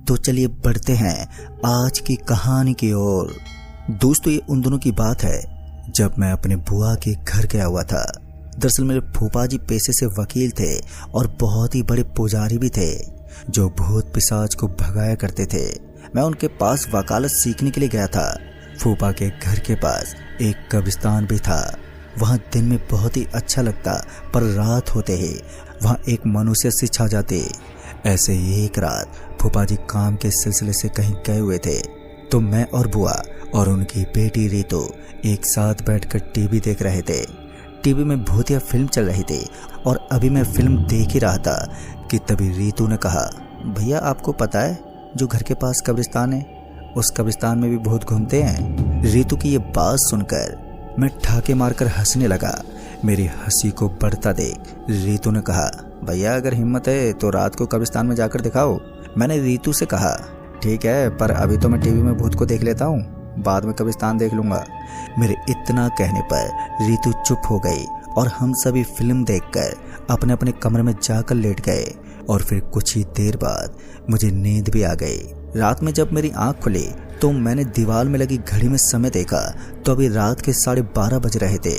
तो चलिए बढ़ते हैं आज की कहानी की ओर। दोस्तों, ये उन दिनों की बात है जब मैं अपने बुआ के घर गया हुआ था। दरअसल मेरे फूफा जी पेशे से वकील थे और बहुत ही बड़े पुजारी भी थे जो भूत पिशाच को भगाया करते थे। मैं उनके पास वकालत सीखने के लिए गया था। फूफा के घर के पास एक कब्रिस्तान भी था। वहाँ दिन में बहुत ही अच्छा लगता, पर रात होते ही वहाँ एक मनुष्य से छा जाते। ऐसे ही एक रात फूफा जी काम के सिलसिले से कहीं गए हुए थे, तो मैं और बुआ और उनकी बेटी रीतू एक साथ बैठकर टीवी देख रहे थे। टीवी में भूतिया फिल्म चल रही थी और अभी मैं फिल्म देख ही रहा था कि तभी रीतू ने कहा, भैया आपको पता है जो घर के पास कब्रिस्तान है, उस कब्रिस्तान में भी भूत घूमते हैं। रीतू की ये बात सुनकर मैं ठाके मारकर हंसने लगा। मेरी हंसी को बढ़ता देख रीतू ने कहा, भैया अगर हिम्मत है तो रात को कब्रिस्तान में जाकर दिखाओ। मैंने रीतू से कहा, ठीक है, पर अभी तो मैं टीवी में भूत को देख लेता हूँ, बाद में कब्रिस्तान देख लूंगा। मेरे इतना कहने पर रीतू चुप हो गई और हम सभी फिल्म देखकर अपने अपने कमरे में जाकर लेट गए। और फिर कुछ ही देर बाद मुझे नींद भी आ गई। रात में जब मेरी आंख खुली तो मैंने दीवार में लगी घड़ी में समय देखा तो अभी रात के 12:30 बज रहे थे।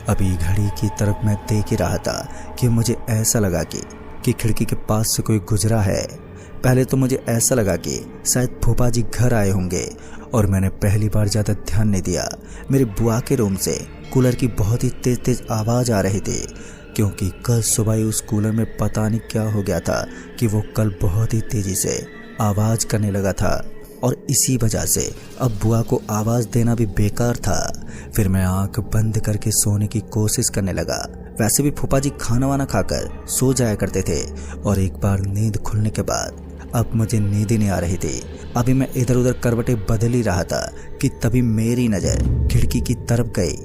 अभी घड़ी की तरफ मैं देख ही रहा था कि मुझे ऐसा लगा कि खिड़की के पास से कोई गुजरा है। पहले तो मुझे ऐसा लगा कि शायद फूफा जी घर आए होंगे और मैंने पहली बार ज़्यादा ध्यान नहीं दिया। मेरे बुआ के रूम से कूलर की बहुत ही तेज तेज आवाज़ आ रही थी, क्योंकि कल सुबह ही उस कूलर में पता नहीं क्या हो गया था कि वो कल बहुत ही तेज़ी से आवाज़ करने लगा था और इसी वजह से अब बुआ को आवाज़ देना भी बेकार था। फिर मैं आंख बंद करके सोने की कोशिश करने लगा। वैसे भी फूफा जी खाना वाना खाकर सो जाया करते थे और एक बार नींद खुलने के बाद अब मुझे नींद ही नहीं आ रही थी। अभी मैं इधर उधर करवटें बदल ही रहा था कि तभी मेरी नज़र खिड़की की तरफ गई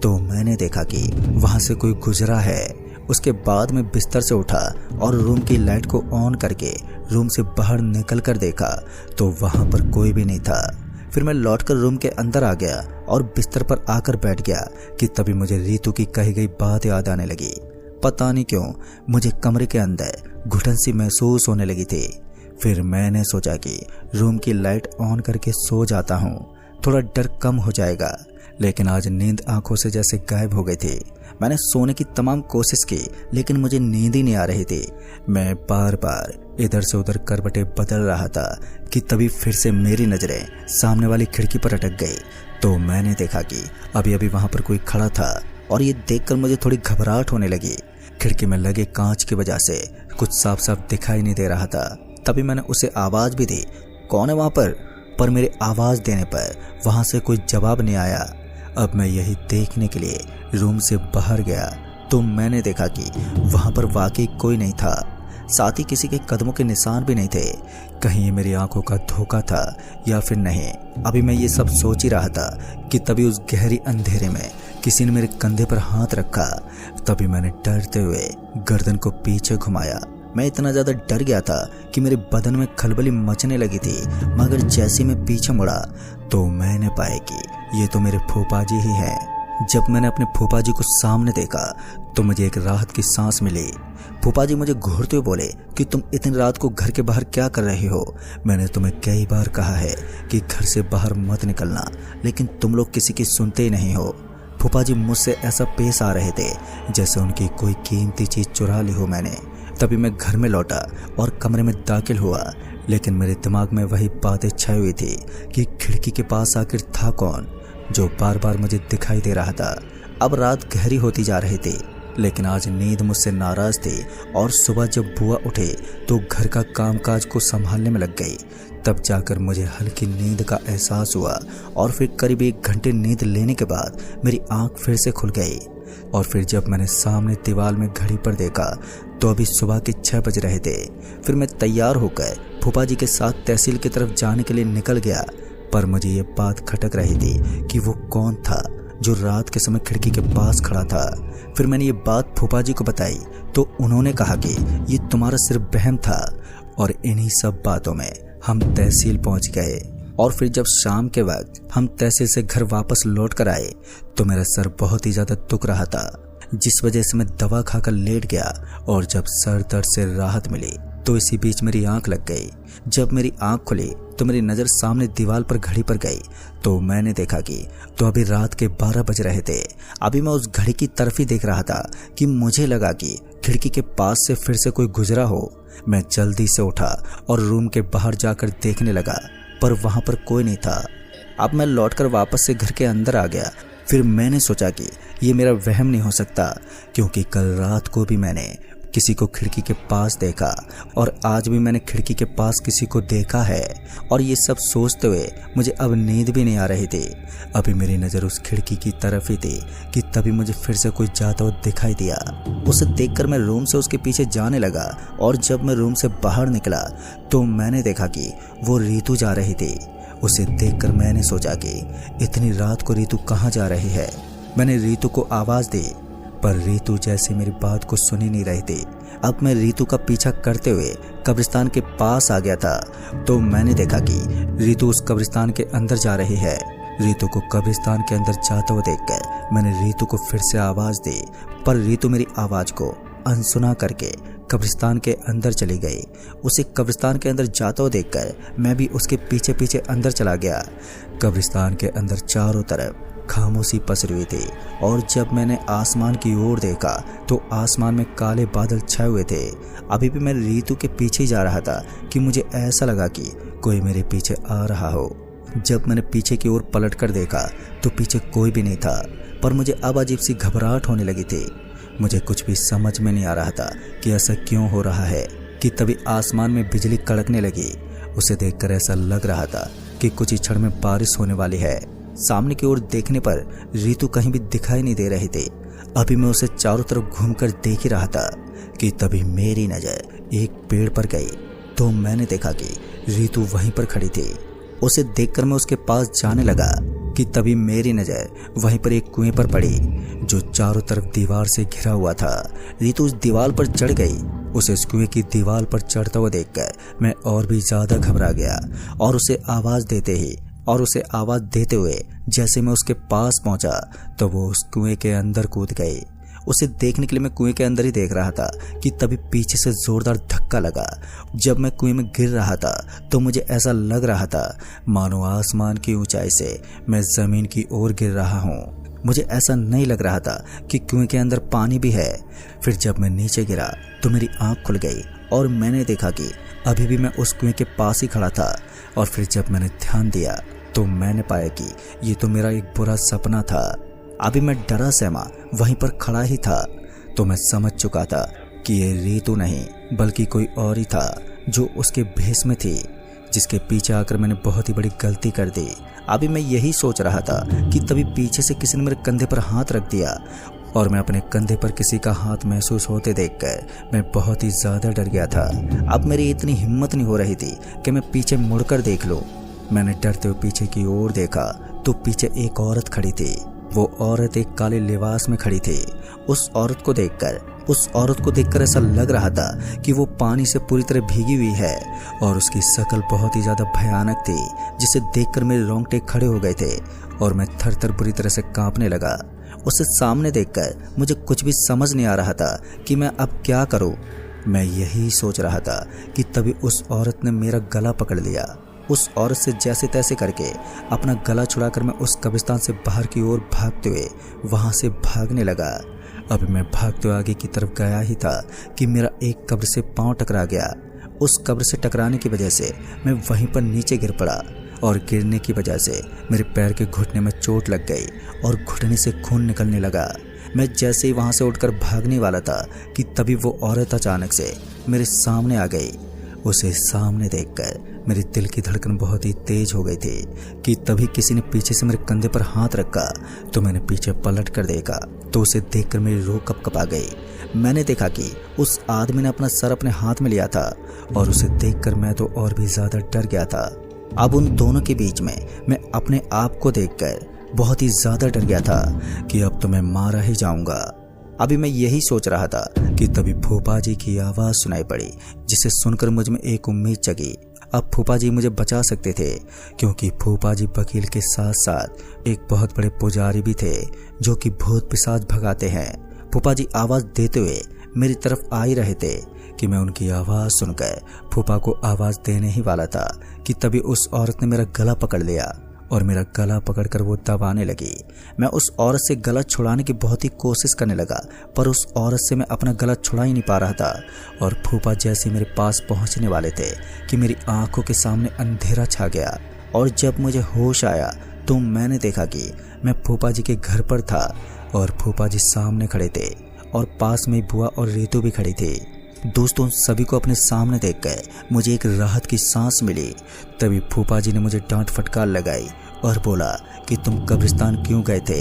तो मैंने देखा कि वहाँ से कोई गुजरा है। उसके बाद मैं बिस्तर से उठा और रूम की लाइट को ऑन करके रूम से बाहर निकल कर देखा तो वहाँ पर कोई भी नहीं था। फिर मैं लौटकर रूम के अंदर आ गया और बिस्तर पर आकर बैठ गया कि तभी मुझे रीतू की कही गई बात याद आने लगी। पता नहीं क्यों मुझे कमरे के अंदर घुटन सी महसूस होने लगी थी। फिर मैंने सोचा कि रूम की लाइट ऑन करके सो जाता हूँ, थोड़ा डर कम हो जाएगा। लेकिन आज नींद आंखों से जैसे गायब हो गई थी। मैंने सोने की तमाम कोशिश की लेकिन मुझे नींद ही नहीं आ रही थी। मैं बार बार इधर से उधर करवटें बदल रहा था कि तभी फिर से मेरी नज़रें सामने वाली खिड़की पर अटक गई तो मैंने देखा कि अभी अभी वहाँ पर कोई खड़ा था और ये देखकर मुझे थोड़ी घबराहट होने लगी। खिड़की में लगे कांच की वजह से कुछ साफ साफ दिखाई नहीं दे रहा था। तभी मैंने उसे आवाज़ भी दी, कौन है वहाँ पर मेरी आवाज़ देने पर वहाँ से कोई जवाब नहीं आया। अब मैं यही देखने के लिए रूम से बाहर गया तो मैंने देखा कि वहाँ पर वाकई कोई नहीं था, साथ ही किसी के कदमों के निशान भी नहीं थे। कहीं ये मेरी आंखों का धोखा था या फिर नहीं। अभी मैं ये सब सोच ही रहा था कि तभी उस गहरी अंधेरे में किसी ने मेरे कंधे पर हाथ रखा। तभी मैंने डरते हुए गर्दन को पीछे घुमाया। मैं इतना ज़्यादा डर गया था कि मेरे बदन में खलबली मचने लगी थी, मगर जैसे मैं पीछे मुड़ा तो मैंने पाया कि ये तो मेरे फूफा जी ही हैं। जब मैंने अपने फूफा जी को सामने देखा तो मुझे एक राहत की सांस मिली। फूफा जी मुझे घूरते हुए बोले कि तुम इतनी रात को घर के बाहर क्या कर रहे हो? मैंने तुम्हें कई बार कहा है कि घर से बाहर मत निकलना, लेकिन तुम लोग किसी की सुनते ही नहीं हो। फूफा जी मुझसे ऐसा पेश आ रहे थे जैसे उनकी कोई कीमती चीज़ चुरा ली हो मैंने। तभी मैं घर में लौटा और कमरे में दाखिल हुआ, लेकिन मेरे दिमाग में वही बातें छाई हुई थी कि खिड़की के पास आखिर था कौन जो बार बार मुझे दिखाई दे रहा था। अब रात गहरी होती जा रही थी, लेकिन आज नींद मुझसे नाराज थी और सुबह जब बुआ उठे तो घर का कामकाज को संभालने में लग गई। तब जाकर मुझे हल्की नींद का एहसास हुआ और फिर करीब 1 घंटे नींद लेने के बाद मेरी आंख फिर से खुल गई। और फिर जब मैंने सामने दीवार में घड़ी पर देखा तो अभी सुबह के 6 बज रहे थे। फिर मैं तैयार होकर फूफा जी के साथ तहसील की तरफ जाने के लिए निकल गया, पर मुझे ये बात खटक रही थी कि वो कौन था जो रात के समय खिड़की के पास खड़ा था। फिर मैंने ये बात फूफा जी को बताई तो उन्होंने कहा कि ये तुम्हारा सिर्फ वहम था। और इन्हीं सब बातों में हम तहसील पहुंच गए। और फिर जब शाम के वक्त हम तहसील से घर वापस लौट कर आए तो मेरा सर बहुत ही ज़्यादा दुख रहा था, जिस वजह से मैं दवा खाकर लेट गया। और जब सर दर्द से राहत मिली तो इसी बीच मेरी आंख लग गई। जब मेरी आंख खुली तो मेरी नज़र सामने दीवार पर घड़ी पर गई तो मैंने देखा कि तो अभी रात के 12 बज रहे थे। अभी मैं उस घड़ी की तरफ ही देख रहा था कि मुझे लगा कि खिड़की के पास से फिर से कोई गुजरा हो। मैं जल्दी से उठा और रूम के बाहर जाकर देखने लगा, पर वहां पर कोई नहीं था। अब मैं लौटकर वापस से घर के अंदर आ गया। फिर मैंने सोचा कि ये मेरा वहम नहीं हो सकता, क्योंकि कल रात को भी मैंने किसी को खिड़की के पास देखा और आज भी मैंने खिड़की के पास किसी को देखा है। और ये सब सोचते हुए मुझे अब नींद भी नहीं आ रही थी। अभी मेरी नज़र उस खिड़की की तरफ ही थी कि तभी मुझे फिर से कोई जाता हुआ दिखाई दिया। उसे देखकर मैं रूम से उसके पीछे जाने लगा और जब मैं रूम से बाहर निकला तो मैंने देखा कि वो रीतू जा रही थी। उसे देखकर मैंने सोचा कि इतनी रात को रीतू कहाँ जा रही है। मैंने रीतू को आवाज़ दी, पर रीतू जैसे मेरी बात को सुन ही नहीं रही थी। अब मैं रीतू का पीछा करते हुए कब्रिस्तान के पास आ गया था तो मैंने देखा कि रीतू उस कब्रिस्तान के अंदर जा रही है। रीतू को कब्रिस्तान के अंदर जाता हुआ देखकर मैंने रीतू को फिर से आवाज़ दी, पर रीतू मेरी आवाज़ को अनसुना करके कब्रिस्तान के अंदर चली गई। उसे कब्रिस्तान के अंदर जाता हुआ देखकर मैं भी उसके पीछे पीछे अंदर चला गया। कब्रिस्तान के अंदर चारों तरफ खामोशी पसरी हुई थी और जब मैंने आसमान की ओर देखा तो आसमान में काले बादल छाए हुए थे। अभी भी मैं रीतू के पीछे ही जा रहा था कि मुझे ऐसा लगा कि कोई मेरे पीछे आ रहा हो। जब मैंने पीछे की ओर पलट कर देखा तो पीछे कोई भी नहीं था, पर मुझे अब अजीब सी घबराहट होने लगी थी। मुझे कुछ भी समझ में नहीं आ रहा था कि ऐसा क्यों हो रहा है कि तभी आसमान में बिजली कड़कने लगी। उसे देखकर ऐसा लग रहा था कि कुछ ही क्षण में बारिश होने वाली है। सामने की ओर देखने पर रीतू कहीं भी दिखाई नहीं दे रही थी। अभी मैं उसे चारों तरफ घूमकर देख ही रहा था कि तभी मेरी नज़र एक पेड़ पर गई तो मैंने देखा कि रीतू वहीं पर खड़ी थी। उसे देखकर मैं उसके पास जाने लगा कि तभी मेरी नज़र वहीं पर एक कुएं पर पड़ी जो चारों तरफ दीवार से घिरा हुआ था। रीतू उस दीवार पर चढ़ गई। उसे उस कुएं की दीवार पर चढ़ता हुआ देखकर मैं और भी ज़्यादा घबरा गया और उसे आवाज़ देते हुए जैसे मैं उसके पास पहुंचा तो वो उस कुएं के अंदर कूद गई। उसे देखने के लिए मैं कुएं के अंदर ही देख रहा था कि तभी पीछे से जोरदार धक्का लगा। जब मैं कुएं में गिर रहा था तो मुझे ऐसा लग रहा था मानो आसमान की ऊंचाई से मैं जमीन की ओर गिर रहा हूँ। मुझे ऐसा नहीं लग रहा था कि कुएं के अंदर पानी भी है। फिर जब मैं नीचे गिरा तो मेरी आंख खुल गई और मैंने देखा कि अभी भी मैं उस कुएं के पास ही खड़ा था। और फिर जब मैंने ध्यान दिया तो मैंने पाया कि ये तो मेरा एक बुरा सपना था। अभी मैं डरा सहमा वहीं पर खड़ा ही था तो मैं समझ चुका था कि ये रीतू नहीं बल्कि कोई और ही था जो उसके भेष में थी, जिसके पीछे आकर मैंने बहुत ही बड़ी गलती कर दी। अभी मैं यही सोच रहा था कि तभी पीछे से किसी ने मेरे कंधे पर हाथ रख दिया और मैं अपने कंधे पर किसी का हाथ महसूस होते देखकर मैं बहुत ही ज़्यादा डर गया था। अब मेरी इतनी हिम्मत नहीं हो रही थी कि मैं पीछे मुड़कर देख लूं। मैंने डरते हुए पीछे की ओर देखा तो पीछे एक औरत खड़ी थी। वो औरत एक काले लिबास में खड़ी थी। उस औरत को देखकर ऐसा लग रहा था कि वो पानी से पूरी तरह भीगी हुई है और उसकी शक्ल बहुत ही ज़्यादा भयानक थी, जिसे देखकर मेरे रोंगटे खड़े हो गए थे और मैं थर-थर बुरी तरह से कांपने लगा। उसे सामने देखकर मुझे कुछ भी समझ नहीं आ रहा था कि मैं अब क्या करूं। मैं यही सोच रहा था कि तभी उस औरत ने मेरा गला पकड़ लिया। उस औरत से जैसे तैसे करके अपना गला छुड़ाकर मैं उस कब्रिस्तान से बाहर की ओर भागते हुए वहां से भागने लगा। अब मैं भागते हुए आगे की तरफ गया ही था कि मेरा एक कब्र से पांव टकरा गया। उस कब्र से टकराने की वजह से मैं वहीं पर नीचे गिर पड़ा और गिरने की वजह से मेरे पैर के घुटने में चोट लग गई और घुटने से खून निकलने लगा। मैं जैसे ही वहां से उठकर भागने वाला था कि तभी वो औरत अचानक से मेरे सामने आ गई। उसे सामने देखकर मेरे दिल की धड़कन बहुत ही तेज हो गई थी कि तभी किसी ने पीछे से मेरे कंधे पर हाथ रखा तो मैंने पीछे पलट कर देखा तो उसे देखकर मेरी रूह कँपा गई। मैंने देखा कि उस आदमी ने अपना सर अपने हाथ में लिया था और उसे देखकर मैं तो और भी ज़्यादा डर गया था। अब उन दोनों के बीच में मैं अपने आप को देखकर बहुत ही ज़्यादा डर गया था कि अब तो मैं मारा ही जाऊंगा। अभी मैं यही सोच रहा था कि तभी फूफा जी की आवाज़ सुनाई पड़ी, जिसे सुनकर मुझ में एक उम्मीद जगी। अब फूफा जी मुझे बचा सकते थे, क्योंकि फूफा जी वकील के साथ साथ एक बहुत बड़े पुजारी भी थे जो कि भूत पिशाच भगाते हैं। फूफा जी आवाज़ देते हुए मेरी तरफ आ ही रहे थे कि मैं उनकी आवाज़ सुनकर फूफा को आवाज़ देने ही वाला था कि तभी उस औरत ने मेरा गला पकड़ लिया और मेरा गला पकड़कर वो दबाने लगी। मैं उस औरत से गला छुड़ाने की बहुत ही कोशिश करने लगा, पर उस औरत से मैं अपना गला छुड़ा ही नहीं पा रहा था। और फूफा जैसे मेरे पास पहुंचने वाले थे कि मेरी आंखों के सामने अंधेरा छा गया। और जब मुझे होश आया तो मैंने देखा कि मैं फूफा जी के घर पर था और फूफा जी सामने खड़े थे और पास में बुआ और रीतू भी खड़ी थी। दोस्तों, सभी को अपने सामने देखकर मुझे एक राहत की सांस मिली। तभी फूफा जी ने मुझे डांट फटकार लगाई और बोला कि तुम कब्रिस्तान क्यों गए थे।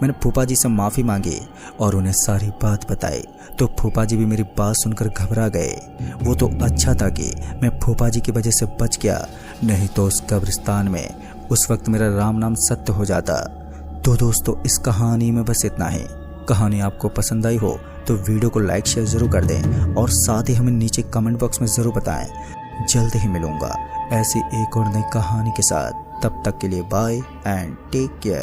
मैंने फूफा जी से माफ़ी मांगी और उन्हें सारी बात बताई तो फूफा जी भी मेरी बात सुनकर घबरा गए। वो तो अच्छा था कि मैं फूफा जी की वजह से बच गया, नहीं तो उस कब्रिस्तान में उस वक्त मेरा राम नाम सत्य हो जाता। तो दोस्तों, इस कहानी में बस इतना ही। कहानी आपको पसंद आई हो तो वीडियो को लाइक शेयर ज़रूर कर दें और साथ ही हमें नीचे कमेंट बॉक्स में ज़रूर बताएं। जल्द ही मिलूंगा ऐसी एक और नई कहानी के साथ। तब तक के लिए बाय एंड टेक केयर।